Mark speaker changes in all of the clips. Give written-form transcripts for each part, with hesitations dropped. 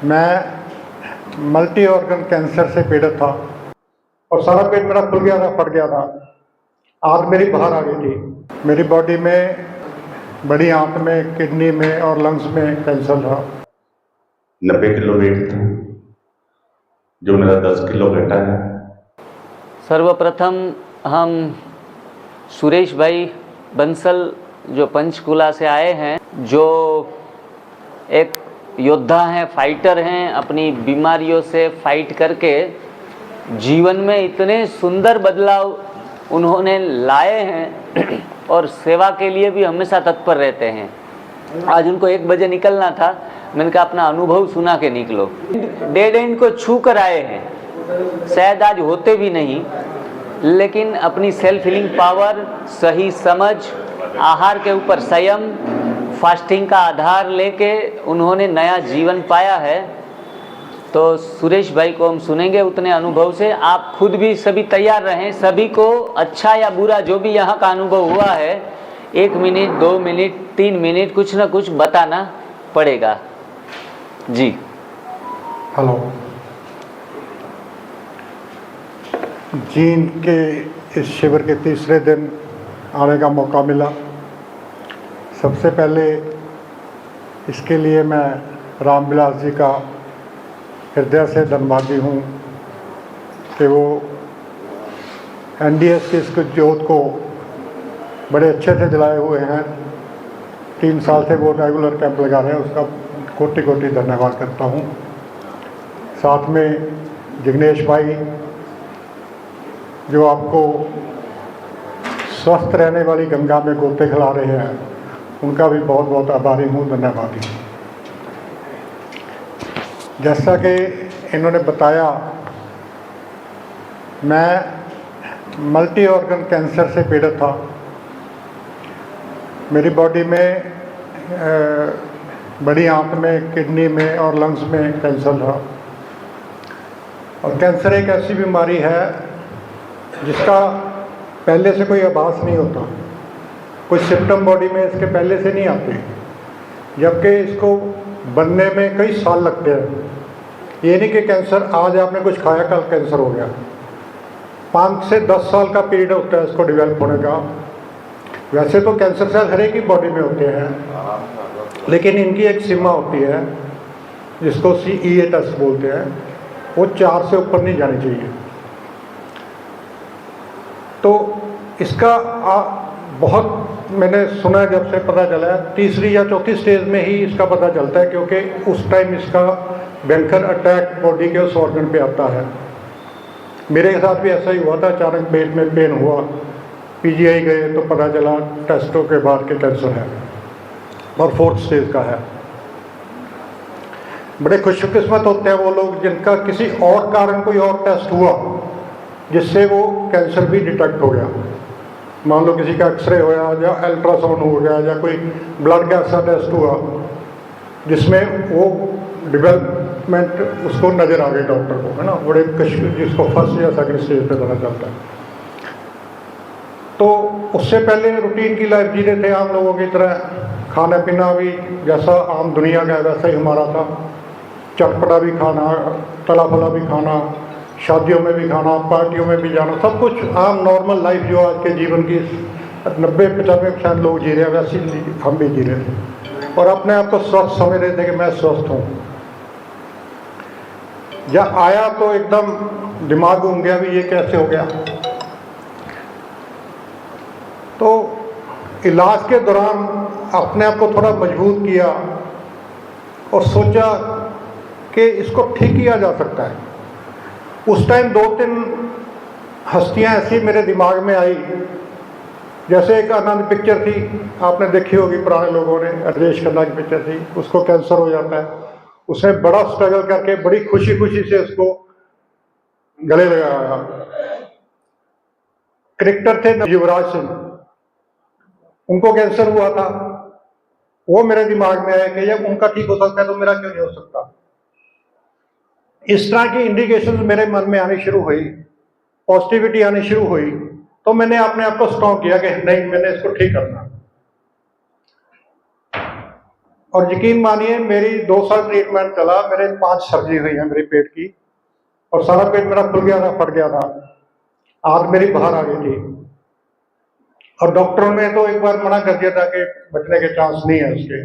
Speaker 1: मैं multi organ cancer से पीड़ित था और सारा पेट मेरा खुल गया था, फट गया था। आंत मेरी बाहर आ गई थी। मेरी बॉडी में, बड़ी आंत में, किडनी में और लंग्स में कैंसर था।
Speaker 2: 90 किलो वेट था, जो मेरा 10 किलो घटा है।
Speaker 3: सर्वप्रथम हम सुरेश भाई बंसल जो पंचकुला से आए हैं, जो एक योद्धा हैं, फाइटर हैं, अपनी बीमारियों से फाइट करके जीवन में इतने सुंदर बदलाव उन्होंने लाए हैं और सेवा के लिए भी हमेशा तत्पर रहते हैं। आज उनको 1 बजे निकलना था, मैंने कहा अपना अनुभव सुना के निकलो। डेड एंड को छू कर आए हैं, शायद आज होते भी नहीं, लेकिन अपनी सेल्फ हीलिंग पावर, सही समझ, आहार के ऊपर संयम, फास्टिंग का आधार लेके उन्होंने नया जीवन पाया है। तो सुरेश भाई को हम सुनेंगे उतने अनुभव से। आप खुद भी सभी तैयार रहें। सभी को अच्छा या बुरा जो भी यहाँ का अनुभव हुआ है 1 मिनट, 2 मिनट, 3 मिनट कुछ ना कुछ बताना पड़ेगा। जी
Speaker 1: हेलो जीन के इस शिविर के तीसरे दिन आने का मौका मिला। सबसे पहले इसके लिए मैं रामविलास जी का हृदय से धन्यवादी हूँ कि वो NDS की इसको ज्योत को बड़े अच्छे से जलाए हुए हैं। 3 साल से वो रेगुलर कैंप लगा रहे हैं, उसका कोटि कोटि धन्यवाद करता हूँ। साथ में जिग्नेश भाई जो आपको स्वस्थ रहने वाली गंगा में गोते खिला रहे हैं, उनका भी बहुत बहुत आभारी हूँ, धन्यवादी। जैसा कि इन्होंने बताया, मैं मल्टी ऑर्गन कैंसर से पीड़ित था। मेरी बॉडी में, बड़ी आंत में, किडनी में और लंग्स में कैंसर था। और कैंसर एक ऐसी बीमारी है जिसका पहले से कोई आभास नहीं होता, कोई सिम्टम बॉडी में इसके पहले से नहीं आते, जबकि इसको बनने में कई साल लगते हैं। ये नहीं कि कैंसर आज आपने कुछ खाया कल कैंसर हो गया। 5 से 10 साल का पीरियड होता है इसको डेवलप होने का। वैसे तो कैंसर सेल हर एक ही बॉडी में होते हैं, लेकिन इनकी एक सीमा होती है जिसको CEA टेस्ट बोलते हैं, वो 4 से ऊपर नहीं जानी चाहिए। तो इसका बहुत मैंने सुना, जब से पता चला है 3री या 4थी स्टेज में ही इसका पता चलता है, क्योंकि उस टाइम इसका भयंकर अटैक बॉडी के उस ऑर्गन पे आता है। मेरे साथ भी ऐसा ही हुआ था, अचानक पेट में पेन हुआ, PGI गए तो पता चला टेस्टों के बाद के कैंसर है और 4th स्टेज का है। बड़े खुशकिस्मत होते हैं वो लोग जिनका किसी और कारण कोई और टेस्ट हुआ जिससे वो कैंसर भी डिटेक्ट हो गया। मान लो किसी का एक्सरे होया या अल्ट्रासाउंड हो गया या कोई ब्लड का ऐसा टेस्ट हुआ जिसमें वो डेवलपमेंट उसको नज़र आ गई डॉक्टर को, है ना। बड़े जिसको फर्स्ट या सेकंड स्टेज पे पता चलता है। तो उससे पहले रूटीन की लाइफ जी रहे थे आम लोगों की तरह। खाना पीना भी जैसा आम दुनिया का वैसा ही हमारा था। चटपटा भी खाना, तला फला भी खाना, शादियों में भी खाना, पार्टियों में भी जाना, सब कुछ आम नॉर्मल लाइफ जो आज के जीवन की 90-95% लोग जी रहे हैं, वैसे हम भी जी रहे थे और अपने आप को स्वस्थ समझ रहे थे कि मैं स्वस्थ हूँ। या आया तो एकदम दिमाग घूम गया भी, ये कैसे हो गया। तो इलाज के दौरान अपने आप को थोड़ा मजबूत किया और सोचा कि इसको ठीक किया जा सकता है। उस टाइम 2-3 हस्तियां ऐसी मेरे दिमाग में आई, जैसे एक आनंद पिक्चर थी, आपने देखी होगी, पुराने लोगों ने, राजेश खन्ना की पिक्चर थी। उसको कैंसर हो जाता है, उसने बड़ा स्ट्रगल करके बड़ी खुशी खुशी से उसको गले लगाया। क्रिकेटर थे युवराज सिंह, उनको कैंसर हुआ था। वो मेरे दिमाग में आया कि जब उनका ठीक हो सकता है तो मेरा क्यों नहीं हो सकता। इस तरह की इंडिकेशन मेरे मन में आनी शुरू हुई, पॉजिटिविटी आनी शुरू हुई। तो मैंने अपने आप को स्ट्रॉन्ग किया कि नहीं, मैंने इसको ठीक करना। और यकीन मानिए मेरी 2 साल ट्रीटमेंट चला, मेरे 5 सर्जरी हुई है मेरे पेट की, और सारा पेट मेरा खुल गया था, फट गया था, आंत मेरी बाहर आ गई थी, और डॉक्टरों ने तो एक बार मना कर दिया था कि बचने के चांस नहीं है उसके।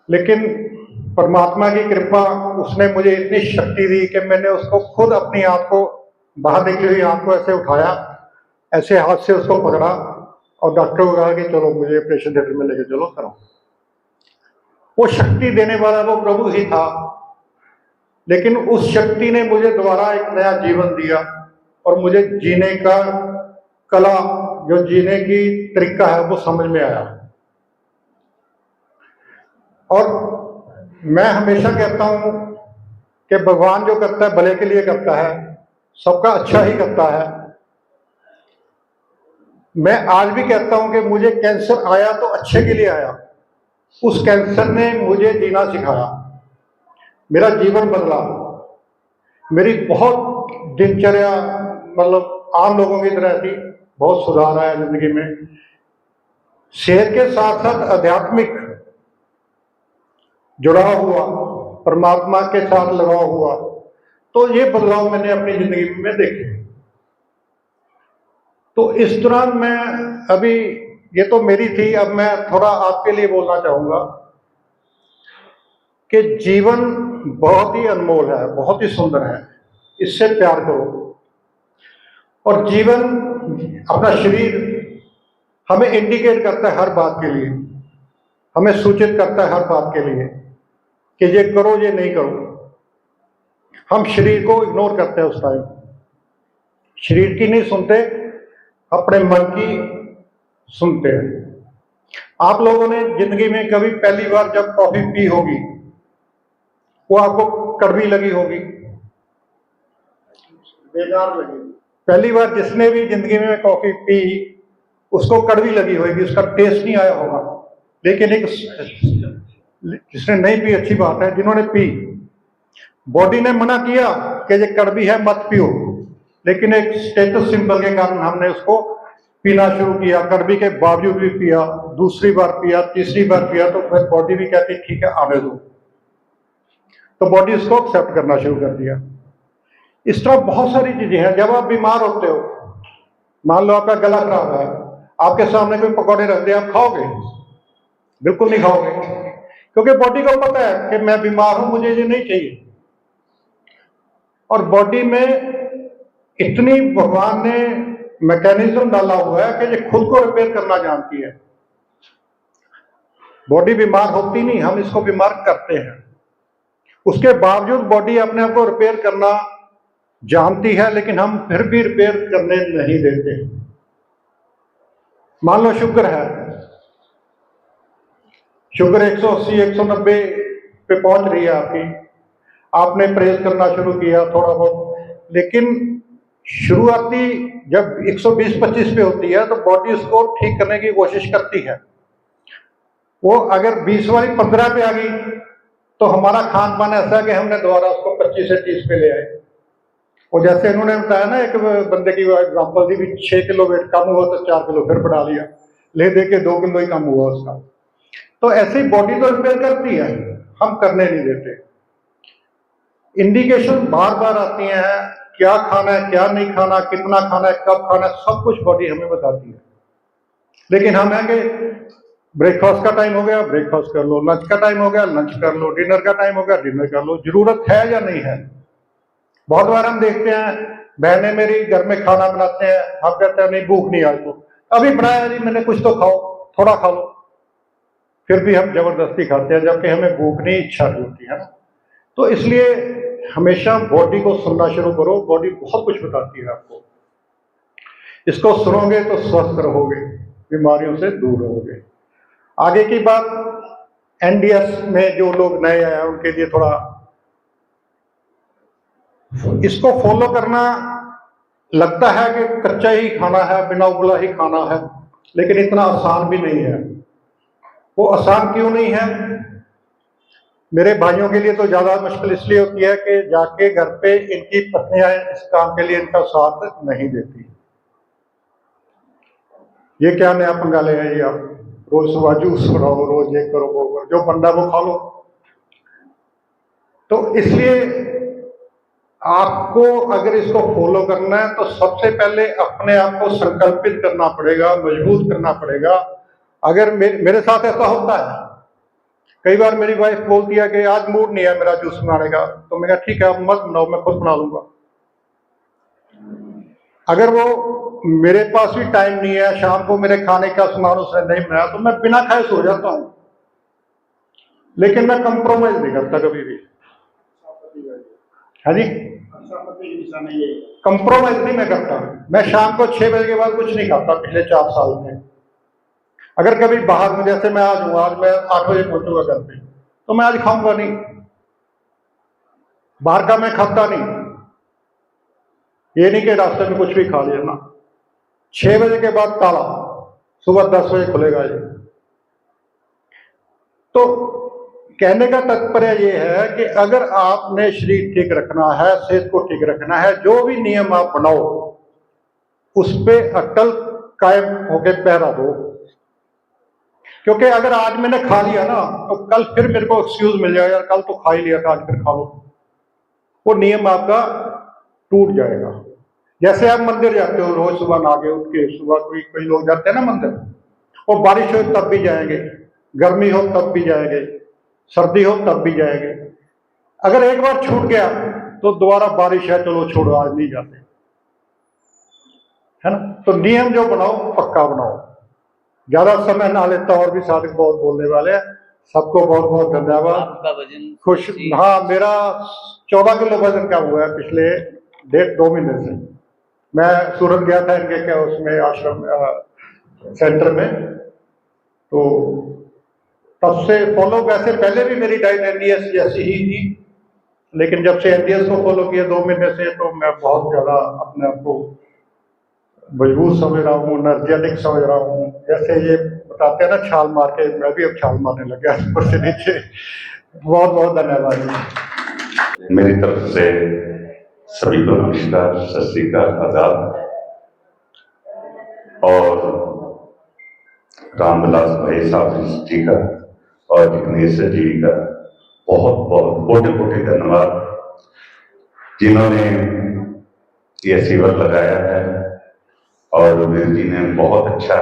Speaker 1: लेकिन परमात्मा की कृपा, उसने मुझे इतनी शक्ति दी कि मैंने उसको खुद अपनी आंत को, बाहर निकली हुई आंत को ऐसे उठाया, ऐसे हाथ से उसको पकड़ा, और डॉक्टर को कहा कि चलो मुझे ऑपरेशन थिएटर में लेके चलो, करो। वो शक्ति देने वाला वो प्रभु ही था, लेकिन उस शक्ति ने मुझे दोबारा एक नया जीवन दिया, और मुझे जीने का कला, जो जीने की तरीका है, वो समझ में आया। और मैं हमेशा कहता हूं कि भगवान जो करता है भले के लिए करता है, सबका अच्छा ही करता है। मैं आज भी कहता हूं कि मुझे कैंसर आया तो अच्छे के लिए आया। उस कैंसर ने मुझे जीना सिखाया, मेरा जीवन बदला, मेरी बहुत दिनचर्या मतलब आम लोगों की तरह थी, बहुत सुधार आया जिंदगी में। सेहत के साथ साथ आध्यात्मिक जुड़ाव हुआ, परमात्मा के साथ लगाव हुआ, तो ये बदलाव मैंने अपनी जिंदगी में देखे। तो इस दौरान मैं अभी, ये तो मेरी थी, अब मैं थोड़ा आपके लिए बोलना चाहूंगा कि जीवन बहुत ही अनमोल है, बहुत ही सुंदर है, इससे प्यार करो। और जीवन, अपना शरीर हमें इंडिकेट करता है हर बात के लिए, हमें सूचित करता है हर बात के लिए कि ये करो, ये नहीं करो। हम शरीर को इग्नोर करते हैं उस टाइम, शरीर की नहीं सुनते, अपने मन की सुनते हैं। आप लोगों ने जिंदगी में कभी पहली बार जब कॉफी पी होगी, वो आपको कड़वी लगी होगी, बेकार लगी। पहली बार जिसने भी जिंदगी में कॉफी पी, उसको कड़वी लगी होगी, उसका टेस्ट नहीं आया होगा। लेकिन एक जिसने नहीं पी, अच्छी बात है, जिन्होंने पी, बॉडी ने मना किया कि ये कड़वी है मत पियो, लेकिन एक स्टेटस सिंबल के कारण हमने उसको पीना शुरू किया, कड़वी के बावजूद भी पिया, दूसरी बार पिया, तीसरी बार पिया, तो फिर बॉडी भी कहती ठीक है आने दो, तो बॉडी उसको एक्सेप्ट करना शुरू कर दिया। इस तरह बहुत सारी चीजें हैं। जब आप बीमार होते हो, मान लो आपका गला खराब है, आपके सामने कोई पकौड़े रख दे, आप खाओगे? बिल्कुल नहीं खाओगे, क्योंकि बॉडी को पता है कि मैं बीमार हूं, मुझे ये नहीं चाहिए। और बॉडी में इतनी भगवान ने मैकेनिज्म डाला हुआ है कि ये खुद को रिपेयर करना जानती है। बॉडी बीमार होती नहीं, हम इसको बीमार करते हैं। उसके बावजूद बॉडी अपने आप को रिपेयर करना जानती है, लेकिन हम फिर भी रिपेयर करने नहीं देते। मान लो शुगर है, शुगर 180 190 पे पहुंच रही है आपकी, आपने परहेज करना शुरू किया थोड़ा बहुत, लेकिन शुरुआती जब 120-25 पे होती है तो बॉडी उसको ठीक करने की कोशिश करती है। वो अगर 20 वाली 15 पे आ गई तो हमारा खान पान ऐसा है कि हमने दोबारा उसको 25 से 30 पे ले आए। और जैसे इन्होंने बताया ना, एक बंदे की एग्जांपल दी भी 6 किलो वेट कम हुआ तो 4 किलो फिर बढ़ा लिया, ले दे के 2 किलो ही कम हुआ उसका। तो ऐसे ही बॉडी तो रिपेयर करती है, हम करने नहीं देते। इंडिकेशन बार बार आती हैं, क्या खाना है, क्या नहीं खाना, कितना खाना है, कब खाना है, सब कुछ बॉडी हमें बताती है। लेकिन हम है कि ब्रेकफास्ट का टाइम हो गया ब्रेकफास्ट कर लो, लंच का टाइम हो गया लंच कर लो, डिनर का टाइम हो गया डिनर कर लो। जरूरत है या नहीं है? बहुत बार हम देखते हैं, बहनें मेरी घर में खाना बनाते हैं, हम कहते हैं नहीं भूख नहीं, आज तो अभी बनाया जी मैंने, कुछ तो खाओ, थोड़ा खा लो। फिर भी हम जबरदस्ती खाते हैं, जबकि हमें भूख नहीं, इच्छा नहीं होती है ना। तो इसलिए हमेशा बॉडी को सुनना शुरू करो, बॉडी बहुत कुछ बताती है आपको। इसको सुनोगे तो स्वस्थ रहोगे, बीमारियों से दूर रहोगे। आगे की बात एनडीएस में जो लोग नए आए हैं उनके लिए थोड़ा, इसको फॉलो करना लगता है कि कच्चा ही खाना है, बिना उबला ही खाना है, लेकिन इतना आसान भी नहीं है। वो आसान क्यों नहीं है? मेरे भाइयों के लिए तो ज्यादा मुश्किल इसलिए होती है कि जाके घर पे इनकी पत्नियां इस काम के लिए इनका साथ नहीं देती। ये क्या नया पंगा ले हैं जी आप? रोज सुबह जूस बनाओ, रोज ये करो वो करो, जो बनना वो खा लो। तो इसलिए आपको अगर इसको फॉलो करना है तो सबसे पहले अपने आप को संकल्पित करना पड़ेगा, मजबूत करना पड़ेगा। अगर मेरे साथ ऐसा होता है, कई बार मेरी वाइफ बोलती है कि आज मूड नहीं है मेरा जूस बनाने का, तो मैं कहा ठीक है आप मत बनाओ, मैं खुद बना लूंगा। अगर वो मेरे पास भी टाइम नहीं है, शाम को मेरे खाने का सामान उसने नहीं बनाया, तो मैं बिना खाए सो जाता हूं, लेकिन मैं कंप्रोमाइज नहीं करता कभी भी। हाँ जी, कंप्रोमाइज नहीं मैं करता। मैं शाम को 6 बजे के बाद कुछ नहीं खाता पिछले 4 साल में। अगर कभी बाहर में, जैसे मैं आज हूं, आज मैं 8 बजे पहुंचूंगा घर पे, तो मैं आज खाऊंगा नहीं, बाहर का मैं खाता नहीं। ये नहीं कि रास्ते में कुछ भी खा लिया ना। 6 बजे के बाद ताला, सुबह 10 बजे खुलेगा ये। तो कहने का तात्पर्य ये है कि अगर आपने शरीर ठीक रखना है, सेहत को ठीक रखना है, जो भी नियम आप बनाओ उस पे अटल कायम होकर पहरा दो। क्योंकि अगर आज मैंने खा लिया ना, तो कल फिर मेरे को एक्सक्यूज मिल जाएगा, यार कल तो खा ही लिया था, आज फिर खा लो। वो नियम आपका टूट जाएगा। जैसे आप मंदिर जाते हो, रोज सुबह नहा के उठ के, सुबह कोई लोग जाते हैं ना मंदिर, वो बारिश हो तब भी जाएंगे, गर्मी हो तब भी जाएंगे, सर्दी हो तब भी जाएंगे। अगर एक बार छूट गया तो दोबारा बारिश है, चलो छोड़ो आज नहीं जाते, है ना। तो नियम जो बनाओ पक्का बनाओ। ज्यादा समय ना लेता, और भी साथ बहुत बोलने वाले हैं। सबको बहुत बहुत धन्यवाद।
Speaker 3: आपका वजन
Speaker 1: खुश, हाँ मेरा 14 किलो वजन कम हुआ है पिछले 1.5-2 महीने से। मैं सूरत गया था इनके क्या उसमें आश्रम सेंटर में, तो तब से फॉलो, वैसे पहले भी मेरी डाइट एनडीएस जैसी ही थी, लेकिन जब से एनडीएस को फॉलो किया 2 महीने से, तो मैं बहुत ज्यादा अपने आप को मजबूत समझ रहा हूँ, एनर्जेटिक समझ रहा हूँ। जैसे ये बताते हैं ना छाल मार के, मैं भी अब छाल मारने लग गया ऊपर से नीचे। बहुत बहुत धन्यवाद।
Speaker 2: मेरी तरफ से सभी को नमस्कार, सत श्री अकाल, आदाब। और रामविलास भाई साहब जी का और जिग्नेश जी का बहुत बहुत कोटि कोटि धन्यवाद, जिन्होंने ये शिविर लगाया है और वीर जी ने बहुत अच्छा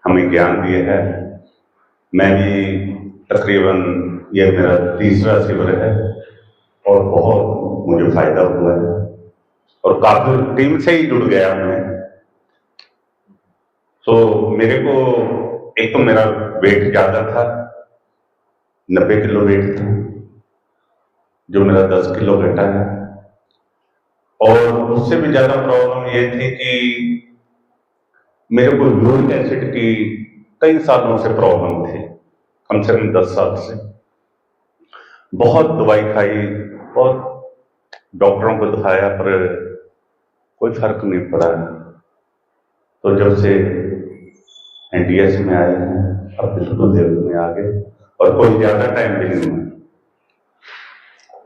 Speaker 2: हमें ज्ञान दिया है। मैं भी तकरीबन ये मेरा 3रा शिविर है और बहुत मुझे फायदा हुआ है और काफी टीम से ही जुड़ गया मैं। तो मेरे को एक तो मेरा वेट ज्यादा था, 90 किलो वेट था, जो मेरा 10 किलो घटा है। और उससे भी ज्यादा प्रॉब्लम ये थी कि मेरे को यूरिक एसिड की कई सालों से प्रॉब्लम थी, कम से कम 10 साल से। बहुत दवाई खाई, बहुत डॉक्टरों को दिखाया, पर कोई फर्क नहीं पड़ा। तो जब से एनडीएस में आए हैं, अब बिल्कुल लेवल में आ गए और कोई ज्यादा टाइम भी नहीं हुआ,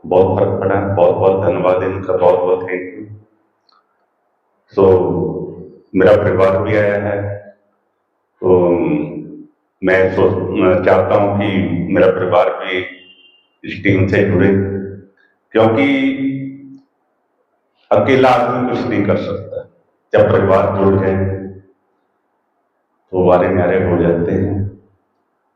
Speaker 2: बहुत फर्क पड़ा। बहुत बहुत धन्यवाद इनका, बहुत बहुत थैंक यू। तो मेरा परिवार भी आया है, तो मैं चाहता हूं कि मेरा परिवार भी इस टीम से जुड़े, क्योंकि अकेला आदमी कुछ नहीं कर सकता। जब परिवार जुड़ गए तो वारे न्यारे हो जाते हैं।